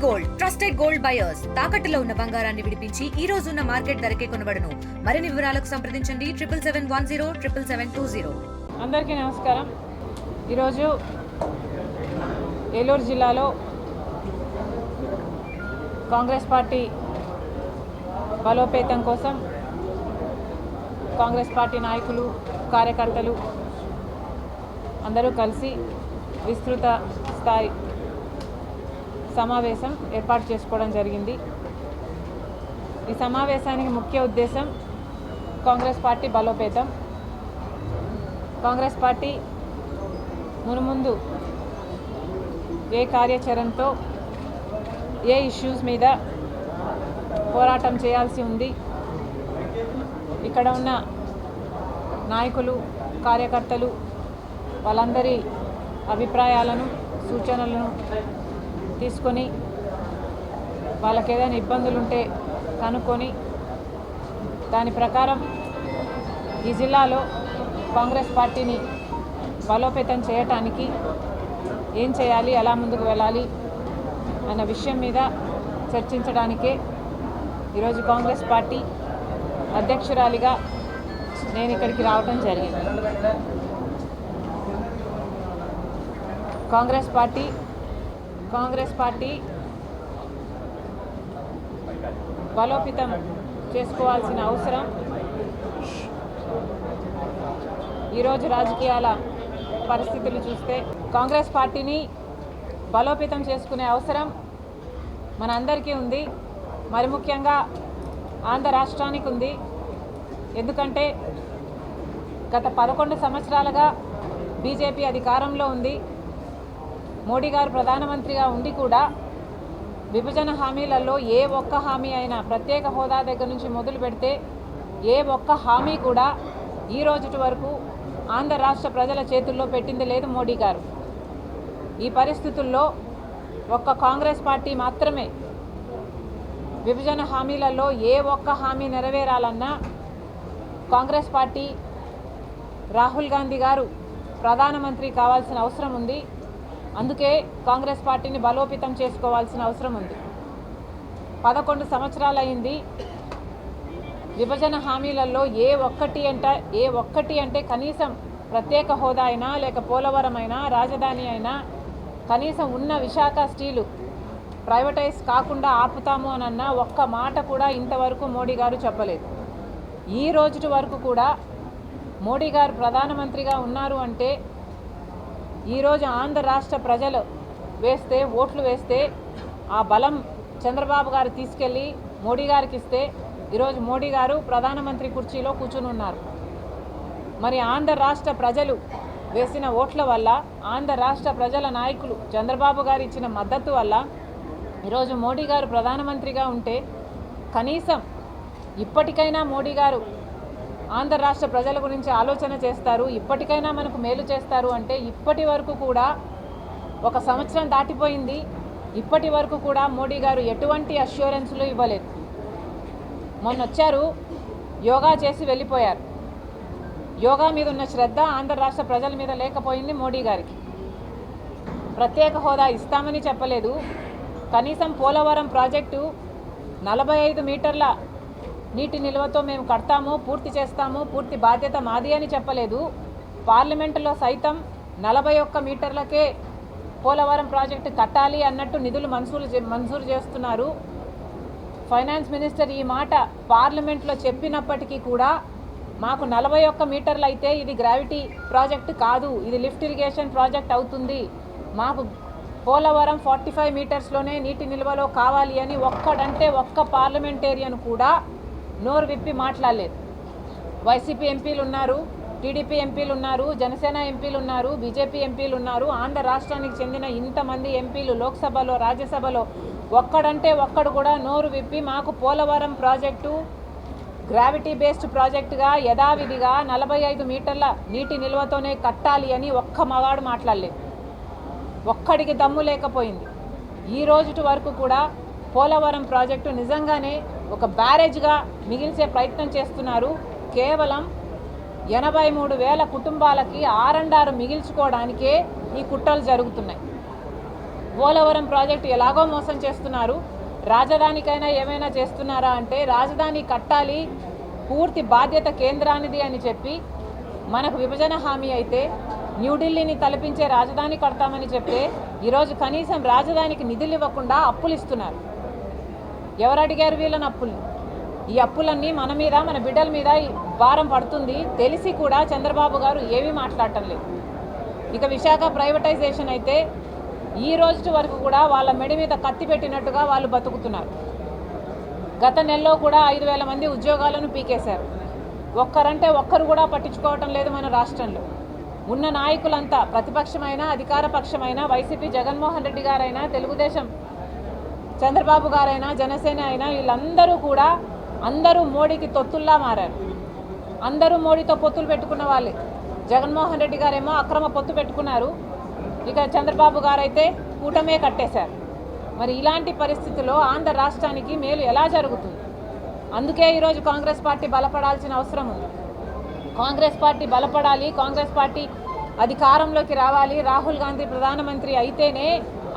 Gold trusted gold buyers తాకట్టులో ఉన్న బంగారాన్ని విడిపించి ఈ రోజు ఉన్న మార్కెట్ ధరకే కొనబడును. మరిన్ని వివరాలకు సంప్రదించండి 7771077720. అందరికీ నమస్కారం. ఈరోజు ఏలూరు జిల్లాలో కాంగ్రెస్ పార్టీ బలోపేతం కోసం కాంగ్రెస్ పార్టీ నాయకులు కార్యకర్తలు అందరూ కలిసి విస్తృత స్థాయి సమావేశం ఏర్పాటు చేసుకోవడం జరిగింది. ఈ సమావేశానికి ముఖ్య ఉద్దేశం కాంగ్రెస్ పార్టీ బలోపేతం. కాంగ్రెస్ పార్టీ మునుముందు ఏ కార్యాచరణతో ఏ ఇష్యూస్ మీద పోరాటం చేయాల్సి ఉంది, ఇక్కడ ఉన్న నాయకులు కార్యకర్తలు వాళ్ళందరి అభిప్రాయాలను సూచనలను తీసుకొని వాళ్ళకి ఏదైనా ఇబ్బందులు ఉంటే కనుక్కొని దాని ప్రకారం ఈ జిల్లాలో కాంగ్రెస్ పార్టీని బలోపేతం చేయటానికి ఏం చేయాలి, ఎలా ముందుకు వెళ్ళాలి అన్న విషయం మీద చర్చించడానికే ఈరోజు కాంగ్రెస్ పార్టీ అధ్యక్షురాలిగా నేను ఇక్కడికి రావడం జరిగింది. కాంగ్రెస్ పార్టీ బలోపేతం చేసుకోవాల్సిన అవసరం ఈరోజు రాజకీయాల పరిస్థితులు చూస్తే కాంగ్రెస్ పార్టీని బలోపేతం చేసుకునే అవసరం మనందరికీ ఉంది. మరి ముఖ్యంగా ఆంధ్ర రాష్ట్రానికి ఉంది. ఎందుకంటే గత 11 సంవత్సరాలుగా బీజేపీ అధికారంలో ఉంది. మోడీ గారు ప్రధానమంత్రిగా ఉండి కూడా విభజన హామీలలో ఏ ఒక్క హామీ అయినా ప్రత్యేక హోదా దగ్గర నుంచి మొదలు పెడితే ఏ ఒక్క హామీ కూడా ఈ రోజుటి వరకు ఆంధ్ర రాష్ట్ర ప్రజల చేతుల్లో పెట్టింది లేదు మోడీ గారు. ఈ పరిస్థితుల్లో ఒక్క కాంగ్రెస్ పార్టీ మాత్రమే విభజన హామీలలో ఏ ఒక్క హామీ నెరవేరాలన్నా కాంగ్రెస్ పార్టీ రాహుల్ గాంధీ గారు ప్రధానమంత్రి కావాల్సిన అవసరం ఉంది. అందుకే కాంగ్రెస్ పార్టీని బలోపేతం చేసుకోవాల్సిన అవసరం ఉంది. 11 సంవత్సరాలు అయింది. విభజన హామీలలో ఏ ఒక్కటి అంటే కనీసం ప్రత్యేక హోదా అయినా లేక పోలవరం అయినా రాజధాని అయినా కనీసం ఉన్న విశాఖ స్టీలు ప్రైవేటైజ్ కాకుండా ఆపుతాము అనన్న ఒక్క మాట కూడా ఇంతవరకు మోడీ గారు చెప్పలేదు. ఈ రోజుటి వరకు కూడా మోడీ గారు ప్రధానమంత్రిగా ఉన్నారు అంటే ఈరోజు ఆంధ్ర రాష్ట్ర ప్రజలు ఓట్లు వేస్తే ఆ బలం చంద్రబాబు గారు తీసుకెళ్ళి మోడీ గారికి ఇస్తే ఈరోజు మోడీ గారు ప్రధానమంత్రి కుర్చీలో కూర్చుని ఉన్నారు. మరి ఆంధ్ర రాష్ట్ర ప్రజలు వేసిన ఓట్ల వల్ల ఆంధ్ర రాష్ట్ర ప్రజల నాయకులు చంద్రబాబు గారు ఇచ్చిన మద్దతు వల్ల ఈరోజు మోడీ గారు ప్రధానమంత్రిగా ఉంటే కనీసం ఇప్పటికైనా మోడీ గారు ఆంధ్ర రాష్ట్ర ప్రజల గురించి ఆలోచన చేస్తారు, ఇప్పటికైనా మనకు మేలు చేస్తారు అంటే ఇప్పటి వరకు కూడా 1 సంవత్సరం దాటిపోయింది. ఇప్పటి వరకు కూడా మోడీ గారు ఎటువంటి అష్యూరెన్స్లు ఇవ్వలేదు. మొన్న వచ్చారు, యోగా చేసి వెళ్ళిపోయారు. యోగా మీద ఉన్న శ్రద్ధ ఆంధ్ర రాష్ట్ర ప్రజల మీద లేకపోయింది మోడీ గారికి. ప్రత్యేక హోదా ఇస్తామని చెప్పలేదు. కనీసం పోలవరం ప్రాజెక్టు 45 మీటర్ల నీటి నిల్వతో మేము కడతాము, పూర్తి చేస్తాము, పూర్తి బాధ్యత మాది అని చెప్పలేదు. పార్లమెంటులో సైతం 41 మీటర్లకే పోలవరం ప్రాజెక్టు కట్టాలి అన్నట్టు నిధులు మంజూరు చేస్తున్నారు. ఫైనాన్స్ మినిస్టర్ ఈ మాట పార్లమెంట్లో చెప్పినప్పటికీ కూడా మాకు 41 మీటర్లు అయితే ఇది గ్రావిటీ ప్రాజెక్టు కాదు, ఇది లిఫ్ట్ ఇరిగేషన్ ప్రాజెక్ట్ అవుతుంది, మాకు పోలవరం 45 మీటర్స్లోనే నీటి నిల్వలో కావాలి అని ఒక్క పార్లమెంటేరియన్ కూడా నోరు విప్పి మాట్లాడలేదు. వైసీపీ ఎంపీలు ఉన్నారు, టీడీపీ ఎంపీలు ఉన్నారు, జనసేన ఎంపీలు ఉన్నారు, బీజేపీ ఎంపీలు ఉన్నారు. ఆంధ్ర రాష్ట్రానికి చెందిన ఇంతమంది ఎంపీలు లోక్సభలో రాజ్యసభలో ఒక్కడు కూడా నోరు విప్పి మాకు పోలవరం ప్రాజెక్టు గ్రావిటీ బేస్డ్ ప్రాజెక్టుగా యథావిధిగా 45 మీటర్ల నీటి నిల్వతోనే కట్టాలి అని ఒక్క మగాడు మాట్లాడలేదు. ఒక్కడికి దమ్ము లేకపోయింది. ఈ రోజుటి వరకు కూడా పోలవరం ప్రాజెక్టు నిజంగానే ఒక బ్యారేజ్గా మిగిల్చే ప్రయత్నం చేస్తున్నారు. కేవలం 83,000 కుటుంబాలకి R&R మిగిల్చుకోవడానికే ఈ కుట్రలు జరుగుతున్నాయి. పోలవరం ప్రాజెక్టు ఎలాగో మోసం చేస్తున్నారు, రాజధానికైనా ఏమైనా చేస్తున్నారా అంటే రాజధాని కట్టాలి, పూర్తి బాధ్యత కేంద్రానిది అని చెప్పి మనకు విభజన హామీ అయితే న్యూఢిల్లీని తలపించే రాజధాని కడతామని చెప్తే ఈరోజు కనీసం రాజధానికి నిధులు ఇవ్వకుండా అప్పులు ఇస్తున్నారు. ఎవరు అడిగారు వీళ్ళని అప్పులు? ఈ అప్పులన్నీ మన మీద, మన బిడ్డల మీద భారం పడుతుంది తెలిసి కూడా చంద్రబాబు గారు ఏమీ మాట్లాడటం లేదు. ఇక విశాఖ ప్రైవేటైజేషన్ అయితే ఈ రోజు వరకు కూడా వాళ్ళ మెడి మీద కత్తి పెట్టినట్టుగా వాళ్ళు బతుకుతున్నారు. గత నెలలో కూడా 5,000 మంది ఉద్యోగాలను పీకేశారు. ఒక్కరంటే ఒక్కరు కూడా పట్టించుకోవటం లేదు మన రాష్ట్రంలో. ఉన్న నాయకులంతా ప్రతిపక్షమైన అధికార పక్షమైన వైసీపీ జగన్మోహన్ రెడ్డి గారైనా, తెలుగుదేశం చంద్రబాబు గారైనా, జనసేన అయినా వీళ్ళందరూ కూడా అందరూ మోడీకి తొత్తుల్లా మారారు. అందరూ మోడీతో పొత్తులు పెట్టుకున్న వాళ్ళే. జగన్మోహన్ రెడ్డి గారేమో అక్రమ పొత్తు పెట్టుకున్నారు, ఇక చంద్రబాబు గారైతే కూటమే కట్టేశారు. మరి ఇలాంటి పరిస్థితుల్లో ఆంధ్ర రాష్ట్రానికి మేలు ఎలా జరుగుతుంది? అందుకే ఈరోజు కాంగ్రెస్ పార్టీ బలపడాల్సిన అవసరం ఉంది. కాంగ్రెస్ పార్టీ బలపడాలి, కాంగ్రెస్ పార్టీ అధికారంలోకి రావాలి, రాహుల్ గాంధీ ప్రధానమంత్రి అయితేనే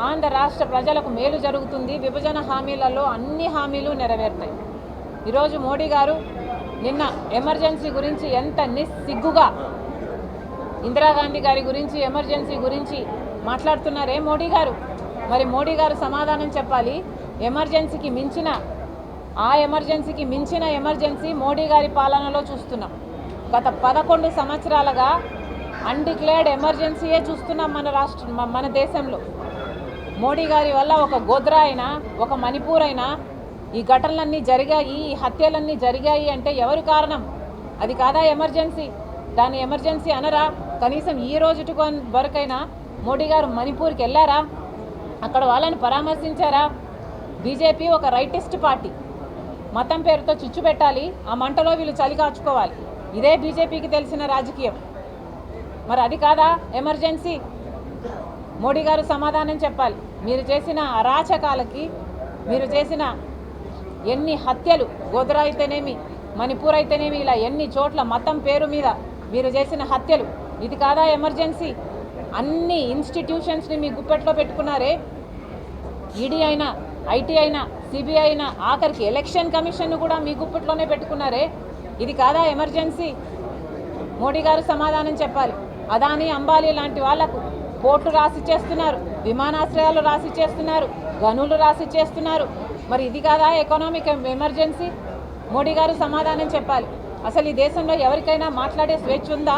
ఆంధ్ర రాష్ట్ర ప్రజలకు మేలు జరుగుతుంది, విభజన హామీలలో అన్ని హామీలు నెరవేరుతాయి. ఈరోజు మోడీ గారు నిన్న ఎమర్జెన్సీ గురించి ఎంత నిస్సిగ్గుగా ఇందిరాగాంధీ గారి గురించి ఎమర్జెన్సీ గురించి మాట్లాడుతున్నారే మోడీ గారు. మరి మోడీ గారు సమాధానం చెప్పాలి. ఎమర్జెన్సీకి మించిన ఎమర్జెన్సీ మోడీ గారి పాలనలో చూస్తున్నాం. గత 11 సంవత్సరాలుగా అన్డిక్లేర్డ్ ఎమర్జెన్సీయే చూస్తున్నాం మన దేశంలో. మోడీ గారి వల్ల ఒక గోద్రా అయినా, ఒక మణిపూర్ అయినా ఈ ఘటనలన్నీ జరిగాయి, ఈ హత్యలన్నీ జరిగాయి అంటే ఎవరు కారణం? అది కాదా ఎమర్జెన్సీ? దాన్ని ఎమర్జెన్సీ అనరా? కనీసం ఈ రోజు వరకైనా మోడీ గారు మణిపూర్కి వెళ్ళారా? అక్కడ వాళ్ళని పరామర్శించారా? బీజేపీ ఒక రైటిస్ట్ పార్టీ, మతం పేరుతో చిచ్చు పెట్టాలి, ఆ మంటలో వీళ్ళు చలి కాచుకోవాలి. ఇదే బీజేపీకి తెలిసిన రాజకీయం. మరి అది కాదా ఎమర్జెన్సీ? మోడీ గారు సమాధానం చెప్పాలి. మీరు చేసిన అరాచకాలకి, మీరు చేసిన ఎన్ని హత్యలు, గోద్రా అయితేనేమి, మణిపూర్ అయితేనేమి, ఇలా ఎన్ని చోట్ల మతం పేరు మీద మీరు చేసిన హత్యలు, ఇది కాదా ఎమర్జెన్సీ? అన్ని ఇన్స్టిట్యూషన్స్ని మీ గుప్పెట్లో పెట్టుకున్నారే. ఈడీ అయినా, ఐటీ అయినా, సిబిఐ అయినా, ఆఖరికి ఎలక్షన్ కమిషన్ను కూడా మీ గుప్పెట్లోనే పెట్టుకున్నారే. ఇది కాదా ఎమర్జెన్సీ? మోడీ గారు సమాధానం చెప్పాలి. అదానీ, అంబానీ లాంటి వాళ్లకు పోర్టులు రాసిచ్చేస్తున్నారు, విమానాశ్రయాలు రాసిచ్చేస్తున్నారు, గనులు రాసిచ్చేస్తున్నారు. మరి ఇది కాదా ఎకనామిక్ ఎమర్జెన్సీ? మోడీ గారు సమాధానం చెప్పాలి. అసలు ఈ దేశంలో ఎవరికైనా మాట్లాడే స్వేచ్ఛ ఉందా?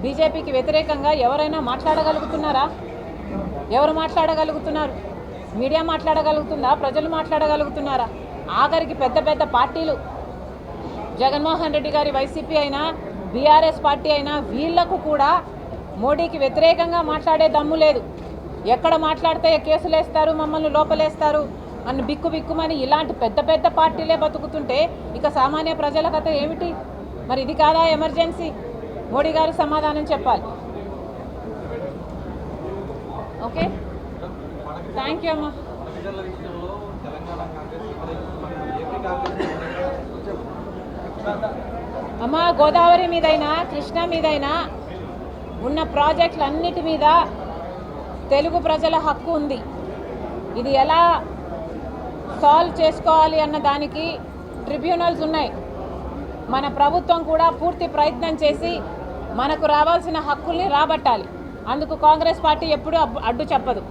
బీజేపీకి వ్యతిరేకంగా ఎవరైనా మాట్లాడగలుగుతున్నారా? ఎవరు మాట్లాడగలుగుతున్నారు? మీడియా మాట్లాడగలుగుతుందా? ప్రజలు మాట్లాడగలుగుతున్నారా? ఆఖరికి పెద్ద పెద్ద పార్టీలు, జగన్మోహన్ రెడ్డి గారి వైసీపీ అయినా, బీఆర్ఎస్ పార్టీ అయినా, వీళ్లకు కూడా మోడీకి వ్యతిరేకంగా మాట్లాడే దమ్ము లేదు. ఎక్కడ మాట్లాడితే కేసులు వేస్తారు, మమ్మల్ని లోపలేస్తారు అని బిక్కుమని ఇలాంటి పెద్ద పెద్ద పార్టీలే బతుకుతుంటే ఇక సామాన్య ప్రజల కథ ఏమిటి? మరి ఇది కాదా ఎమర్జెన్సీ? మోడీ గారు సమాధానం చెప్పాలి. ఓకే, థ్యాంక్ యూ అమ్మా. అమ్మా, గోదావరి మీదైనా, కృష్ణా మీదైనా ఉన్న ప్రాజెక్టులన్నిటి మీద తెలుగు ప్రజల హక్కు ఉంది. ఇది ఎలా సాల్వ్ చేసుకోవాలి అన్న దానికి ట్రిబ్యునల్స్ ఉన్నాయి. మన ప్రభుత్వం కూడా పూర్తి ప్రయత్నం చేసి మనకు రావాల్సిన హక్కుల్ని రాబట్టాలి. అందుకు కాంగ్రెస్ పార్టీ ఎప్పుడూ అడ్డు చెప్పదు.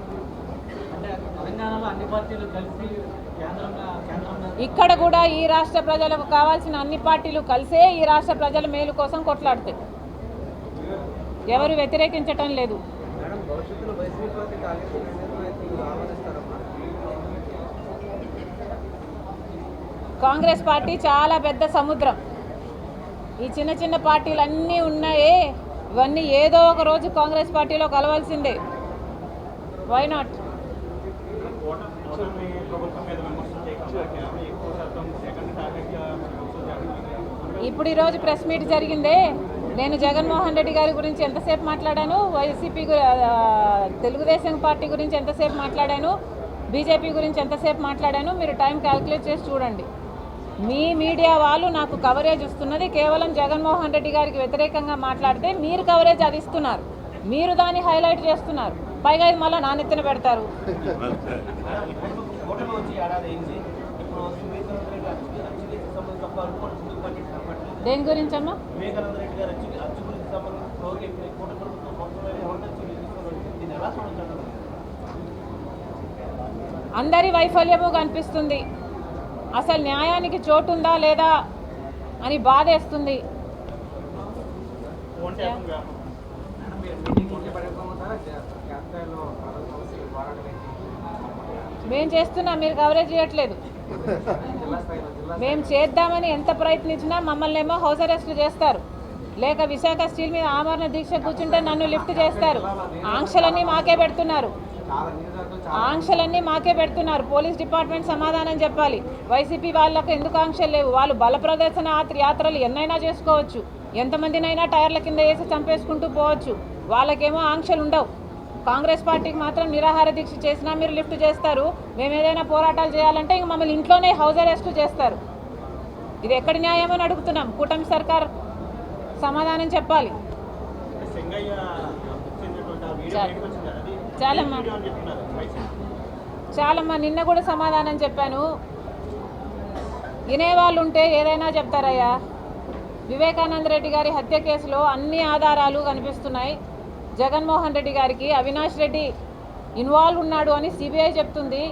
ఇక్కడ కూడా ఈ రాష్ట్ర ప్రజలకు కావాల్సిన అన్ని పార్టీలు కలిసే ఈ రాష్ట్ర ప్రజల మేలు కోసం కొట్లాడుతాయి. ఎవరు వ్యతిరేకించటం లేదు. కాంగ్రెస్ పార్టీ చాలా పెద్ద సముద్రం. ఈ చిన్న చిన్న పార్టీలు అన్నీ ఉన్నాయే, ఇవన్నీ ఏదో ఒక రోజు కాంగ్రెస్ పార్టీలో కలవాల్సిందే. Why not? ఇప్పుడు ఈరోజు ప్రెస్ మీట్ జరిగిందే, నేను జగన్మోహన్ రెడ్డి గారి గురించి ఎంతసేపు మాట్లాడాను, వైసీపీ తెలుగుదేశం పార్టీ గురించి ఎంతసేపు మాట్లాడాను, బీజేపీ గురించి ఎంతసేపు మాట్లాడాను, మీరు టైం క్యాల్కులేట్ చేసి చూడండి. మీ మీడియా వాళ్ళు నాకు కవరేజ్ ఇస్తున్నది కేవలం జగన్మోహన్ రెడ్డి గారికి వ్యతిరేకంగా మాట్లాడితే మీరు కవరేజ్ అది ఇస్తున్నారు, మీరు దాన్ని హైలైట్ చేస్తున్నారు. పైగా ఇది మళ్ళీ నానెత్తిన పెడతారు. దేని గురించమ్మా? అందరి వైఫల్యము కనిపిస్తుంది. అసలు న్యాయానికి చోటు ఉందా లేదా అని బాధేస్తుంది. మేము చేస్తున్నాం, మీరు కవరేజ్ చేయట్లేదు. మేము చేద్దామని ఎంత ప్రయత్నించినా మమ్మల్ని ఏమో హౌస్ అరెస్ట్ చేస్తారు, లేక విశాఖ స్టీల్ మీద ఆమరణ దీక్ష కూర్చుంటే నన్ను లిఫ్ట్ చేస్తారు. ఆంక్షలన్నీ మాకే పెడుతున్నారు. పోలీస్ డిపార్ట్మెంట్ సమాధానం చెప్పాలి. వైసీపీ వాళ్ళకు ఎందుకు ఆంక్షలు లేవు? వాళ్ళు బల ప్రదర్శన యాత్రలు ఎన్నైనా చేసుకోవచ్చు, ఎంతమందినైనా టైర్ల కింద వేసి చంపేసుకుంటూ పోవచ్చు. వాళ్ళకేమో ఆంక్షలు ఉండవు. కాంగ్రెస్ పార్టీకి మాత్రం నిరాహార దీక్ష చేసినా మీరు లిఫ్ట్ చేస్తారు. మేము ఏదైనా పోరాటాలు చేయాలంటే ఇంక మమ్మల్ని ఇంట్లోనే హౌస్ అరెస్ట్ చేస్తారు. ఇది ఎక్కడి న్యాయమని అడుగుతున్నాం. కూటమి సర్కార్ సమాధానం చెప్పాలి. చాలమ్మా, నిన్న కూడా సమాధానం చెప్పాను. వినేవాళ్ళు ఉంటే ఏదైనా చెప్తారయ్యా. వివేకానంద రెడ్డి గారి హత్య కేసులో అన్ని ఆధారాలు కనిపిస్తున్నాయి. జగన్మోహన్ రెడ్డి గారికి అవినాష్ రెడ్డి ఇన్వాల్వ్ ఉన్నాడు అని సిబిఐ చెప్తుంది.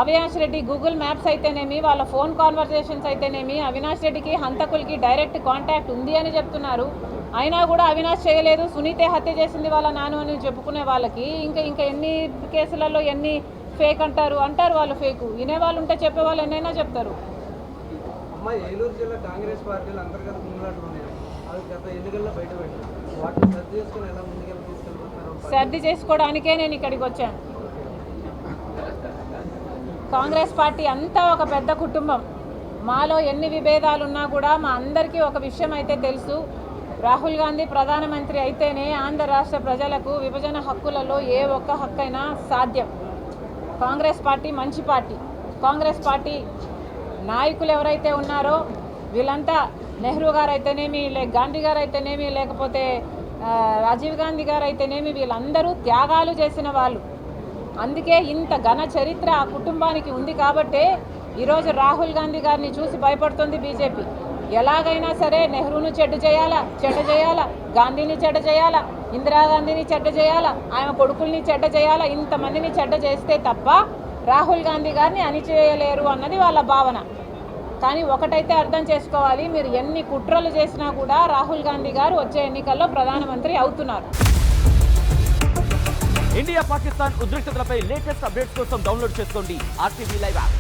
అవినాష్ రెడ్డి గూగుల్ మ్యాప్స్ అయితేనేమి, వాళ్ళ ఫోన్ కాన్వర్జేషన్స్ అయితేనేమి, అవినాష్ రెడ్డికి హంతకులకి డైరెక్ట్ కాంటాక్ట్ ఉంది అని చెప్తున్నారు. అయినా కూడా అవినాష్ చేయలేదు, సునీతే హత్య చేసింది వాళ్ళ నాన్న అని చెప్పుకునే వాళ్ళకి ఇంకా ఎన్ని కేసులలో ఎన్ని ఫేక్ అంటారు వాళ్ళు ఫేకు. వినేవాళ్ళు ఉంటే చెప్పేవాళ్ళు ఎన్నైనా చెప్తారు. ఏలూరు జిల్లా కాంగ్రెస్ పార్టీలు అంతర్గత మున్నట్లు ఉన్నాయి. అది గత ఎన్నికల్లో బయటపెట్టారు. వాటిని సర్ది చేసుకుని ఎలా ముందుకెళ్ళి తీసుకెళ్ళిపోతున్నారు? సర్ది చేసుకోవడానికే నేను ఇక్కడికి వచ్చాను. కాంగ్రెస్ పార్టీ అంతా ఒక పెద్ద కుటుంబం. మాలో ఎన్ని విభేదాలున్నా కూడా మా అందరికీ ఒక విషయం అయితే తెలుసు. రాహుల్ గాంధీ ప్రధానమంత్రి అయితేనే ఆంధ్ర రాష్ట్ర ప్రజలకు విభజన హక్కులలో ఏ ఒక్క హక్కైనా సాధ్యం. కాంగ్రెస్ పార్టీ మంచి పార్టీ. కాంగ్రెస్ పార్టీ నాయకులు ఎవరైతే ఉన్నారో వీళ్ళంతా నెహ్రూ గారు అయితేనేమి, గాంధీ గారు అయితేనేమి, లేకపోతే రాజీవ్ గాంధీ గారు అయితేనేమి, వీళ్ళందరూ త్యాగాలు చేసిన వాళ్ళు. అందుకే ఇంత ఘన చరిత్ర ఆ కుటుంబానికి ఉంది కాబట్టే ఈరోజు రాహుల్ గాంధీ గారిని చూసి భయపడుతుంది బీజేపీ. ఎలాగైనా సరే నెహ్రూను చెడ్డ చేయాలా, గాంధీని చెడ్డ చేయాలా, ఇందిరాగాంధీని చెడ్డ చేయాలా, ఆమె కొడుకుల్ని చెడ్డ చేయాలా, ఇంతమందిని చెడ్డ చేస్తే తప్ప రాహుల్ గాంధీ గారిని అణిచివేయలేరు అన్నది వాళ్ళ భావన. కానీ ఒకటైతే అర్థం చేసుకోవాలి, మీరు ఎన్ని కుట్రలు చేసినా కూడా రాహుల్ గాంధీ గారు వచ్చే ఎన్నికల్లో ప్రధానమంత్రి అవుతున్నారు. ఇండియా పాకిస్తాన్ ఉద్రిక్తతలపై లేటెస్ట్ అప్డేట్స్ కోసం డౌన్లోడ్ చేసుకోండి RTV లైవ్ యాప్.